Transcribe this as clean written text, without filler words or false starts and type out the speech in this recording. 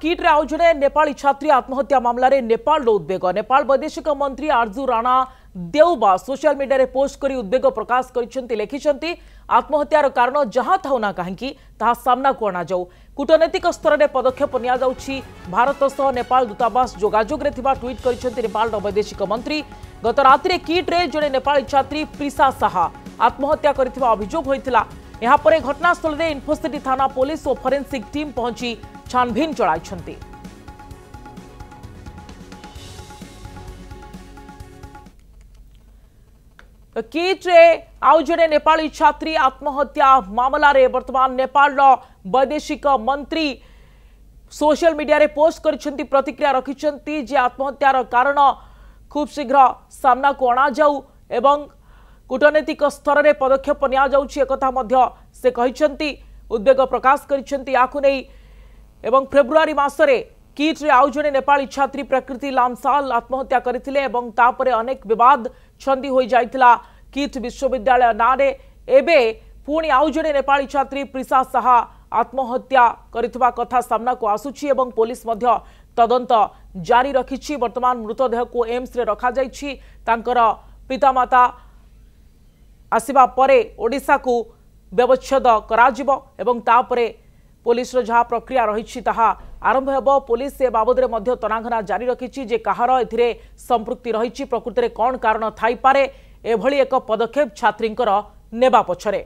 किट्रे आउ जड़े नेपाली छात्री आत्महत्या मामलें नेपाल उद्वेग नेपाल वैदेशिक मंत्री आरजू राणा देउबा सोशल मीडिया रे पोस्ट करी उद्वेग प्रकाश करिसेंती लिखिसेंती आत्महत्यार कारण जहाँ थाउ ना कहीं ताहा सामना को अना जाऊ कूटनैतिक स्तर में पदक्षेप निया जाउछि भारत सह नेपाल दूतावास जोगाजोग रे थिबा ट्वीट करिसेंती नेपाल वैदेशिक मंत्री गत राति किट्रे जड़े नेपाली छात्री प्रिसा साहा आत्महत्या करिथिबा अभियोग होइथिला। यहाँ पर घटनास्थल में इन्फोसिटी थाना पुलिस और फोरेंसिक टीम पहुंची छानभिन चलाई। किट्रे आउ जड़े नेपाली छात्री आत्महत्या मामलें वर्तमान नेपाल वैदेशिक मंत्री सोशल मीडिया रे पोस्ट करिसेंती प्रतिक्रिया रखिसेंती जे आत्महत्यार कारण खूब शीघ्र सामना को अना जाऊ एवं कूटनैतिक स्तर में पदक्षेप निया जाउछि एकथा मध्य से कहिसेंती उद्वेग प्रकाश करिसेंती याकु नै एवं फेब्रुआरी मासरे किट्रे आउ जड़े नेपाली छात्री प्रकृति लामसाल आत्महत्या करथिले एवं तापरे अनेक विवाद छंदी होई जाइथिला किट विश्वविद्यालय नारे एबे पुणी आउ जड़े नेपाली छात्री प्रिसा साहा आत्महत्या करिथिबा कथा सामना को आसुछि एवं पुलिस मध्य तदंत जारी रखिछि। वर्तमान मृतदेह को एम्स रे रखा जाइछि तांकर पितामाता आसिबा परे ओडिशा को व्यवच्छेद कराजिबो एवं तापरे पुलिस जहाँ प्रक्रिया रही आरंभ हेबो। पुलिस ए बाबद रे मध्य तनाघना जारी रखिछि जे कहार एथिरे संपृक्ति रही प्रकृति रे कौन कारण थाई पारे एभली एक पदक्षेप छात्रींकर नेबा पछरे।